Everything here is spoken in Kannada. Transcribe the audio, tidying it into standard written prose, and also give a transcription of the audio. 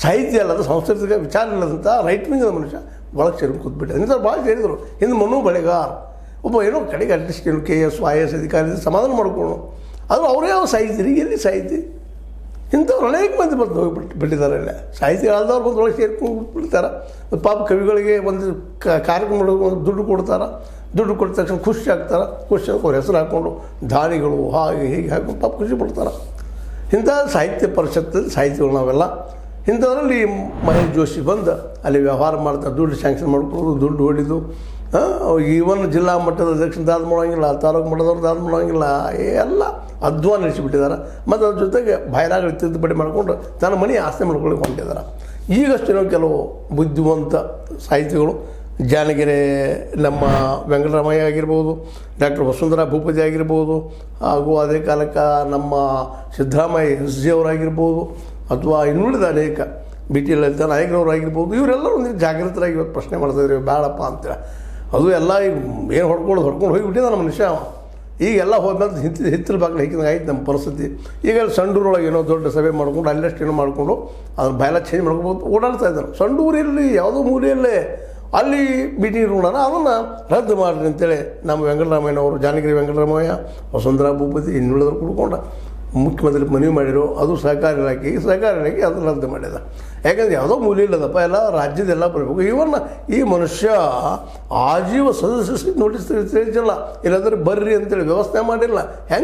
ಸಾಹಿತ್ಯ ಅಲ್ಲದ ಸಾಂಸ್ಕೃತಿಕ ವಿಚಾರ ಇಲ್ಲದಂಥ ರೈಟ್ ವಿಂಗದ ಮನುಷ್ಯ ಒಳಗೆ ಸೇರಿ ಕೂತ್ಬಿಟ್ಟೆ ಇಂಥವ್ರು ಭಾಳ ಸೇರಿದರು ಇನ್ನು ಮನು ಬಳೆಗಾರ್ ಒಬ್ಬ ಏನೋ ಕಡೆಗೆ ಅಟ್ಲೀಸ್ಟ್ ಏನು KS IAS ಅಧಿಕಾರಿ ಸಮಾಧಾನ ಮಾಡ್ಕೊಂಡು ಅದು ಅವರೇ ಯಾವ ಸಾಹಿತಿ ಎಲ್ಲಿ ಸಾಹಿತಿ ಇಂಥವ್ರು ಅನೇಕ ಮಂದಿ ಬಂದು ಹೋಗಿಬಿಟ್ಟಿದ್ದಾರೆ ಇಲ್ಲ ಸಾಹಿತಿಗಳಾದವ್ರು ಬಂದು ಒಳಗೆ ಸೇರ್ಕೊಂಡು ಬಿಡ್ತಾರೆ ಪಾಪ ಕವಿಗಳಿಗೆ ಒಂದು ಕಾರ್ಯಕ್ರಮಗಳಿಗೆ ಒಂದು ದುಡ್ಡು ಕೊಡ್ತಾರೆ ದುಡ್ಡು ಕೊಟ್ಟ ತಕ್ಷಣ ಖುಷಿ ಆಗ್ತಾರೆ ಖುಷಿ ಅವ್ರ ಹೆಸರು ಹಾಕ್ಕೊಂಡು ದಾನಿಗಳು ಹಾಗೆ ಹೀಗೆ ಹಾಕೊಂಡು ಪಾಪ ಖುಷಿ ಪಡ್ತಾರೆ ಇಂಥ ಸಾಹಿತ್ಯ ಪರಿಷತ್ತಲ್ಲಿ ಸಾಹಿತಿಗಳು ನಾವೆಲ್ಲ ಇಂಥದ್ರಲ್ಲಿ ಮಹೇಶ್ ಜೋಶಿ ಬಂದು ಅಲ್ಲಿ ವ್ಯವಹಾರ ಮಾಡ್ತಾರೆ ದುಡ್ಡು ಸ್ಯಾಂಕ್ಷನ್ ಮಾಡ್ಕೊಳ್ಳೋದು ದುಡ್ಡು ಹೊಡಿದು ಈವನ್ ಜಿಲ್ಲಾ ಮಟ್ಟದ ಅಧ್ಯಕ್ಷ ದಾದ ಮಾಡೋಂಗಿಲ್ಲ ತಾಲೂಕು ಮಟ್ಟದವ್ರು ದಾದ ಮಾಡೋಂಗಿಲ್ಲ ಎಲ್ಲ ಅಧ್ವಾನ ನಡೆಸಿಬಿಟ್ಟಿದ್ದಾರೆ ಮತ್ತು ಅದ್ರ ಜೊತೆಗೆ ಬೈರಾಗಳು ತಿದ್ದುಪಡಿ ಮಾಡಿಕೊಂಡು ತನ್ನ ಮನೆ ಆಸ್ತಿ ಮಾಡ್ಕೊಳ್ಳಿಕ್ಕೆ ಹೊಂಟಿದ್ದಾರೆ ಈಗಷ್ಟು ಕೆಲವು ಬುದ್ಧಿವಂತ ಸಾಹಿತಿಗಳು ಜಾನಗಿರಿ ನಮ್ಮ ವೆಂಕಟರಾಮಯ್ಯ ಆಗಿರ್ಬೋದು ಡಾಕ್ಟರ್ ವಸುಂಧರಾ ಭೂಪತಿ ಆಗಿರ್ಬೋದು ಹಾಗೂ ಅದೇ ಕಾಲಕ್ಕೆ ನಮ್ಮ ಸಿದ್ದರಾಮಯ್ಯ SG ಅವರಾಗಿರ್ಬೋದು ಅಥವಾ ಇನ್ನುಳಿದ ಅನೇಕ BT ಲಲಿತಾ ನಾಯಕರವರು ಆಗಿರ್ಬೋದು ಇವರೆಲ್ಲರೂ ಒಂದು ಜಾಗೃತರಾಗಿ ಇವತ್ತು ಪ್ರಶ್ನೆ ಮಾಡ್ತಾಯಿದ್ರು ಬೇಡಪ್ಪ ಅಂತೇಳಿ ಅದು ಎಲ್ಲ ಈಗ ಏನು ಹೊಡ್ಕೊಂಡು ಹೋಗಿಬಿಟ್ಟಿದೆ ನಮ್ಮ ಮನುಷ್ಯ ಈಗೆಲ್ಲ ಹೋದ್ಮೇಲೆ ಹಿತ್ತಲ ಬಾಗಿಲು ಹಾಕಿದಂಗೆ ಆಯ್ತು ನಮ್ಮ ಪರಿಸ್ಥಿತಿ ಈಗ ಸಂಡೂರೊಳಗೆ ಏನೋ ದೊಡ್ಡ ಸಭೆ ಮಾಡ್ಕೊಂಡು ಅಲ್ಲಷ್ಟು ಏನೋ ಮಾಡಿಕೊಂಡು ಅದ್ರ ಬಾಯೆಲ್ಲ ಚೇಂಜ್ ಮಾಡ್ಕೊಂಡು ಓಡಾಡ್ತಾ ಇದ್ದಾರೆ ಸಂಡೂರಲ್ಲಿ ಯಾವುದೋ ಮೂಲೆಯಲ್ಲೇ ಅಲ್ಲಿ ಮೀಟಿಂಗ್ ಇಟ್ಕೊಂಡಾರ ಅದನ್ನು ರದ್ದು ಮಾಡಿರಿ ಅಂತೇಳಿ ನಮ್ಮ ವೆಂಕಟರಾಮಯ್ಯನವರು ಜಾನಗಿರಿ ವೆಂಕಟರಾಮಯ್ಯ ವಸುಂಧರಾ ಭೂಪತಿ ಇನ್ನುಳಿದ್ರು ಕುಡ್ಕೊಂಡು ಮುಖ್ಯಮಂತ್ರಿ ಮನವಿ ಮಾಡಿರೋ ಅದು ಸಹಕಾರ ಇಲಾಖೆ ಅದನ್ನು ರದ್ದು ಮಾಡಿದ ಯಾಕಂದ್ರೆ ಯಾವುದೋ ಮೂಲೆ ಇಲ್ಲದಪ್ಪ ಎಲ್ಲ ರಾಜ್ಯದೆಲ್ಲ ಬರಬೇಕು ಇವನ್ ಈ ಮನುಷ್ಯ ಆಜೀವ ಸದಸ್ಯ ನೋಟಿಸ್ ತಿಳಿಸಿಲ್ಲ ಇಲ್ಲಾಂದ್ರೆ ಬರ್ರಿ ಅಂತೇಳಿ ವ್ಯವಸ್ಥೆ ಮಾಡಿಲ್ಲ ಹೆಂಗೆ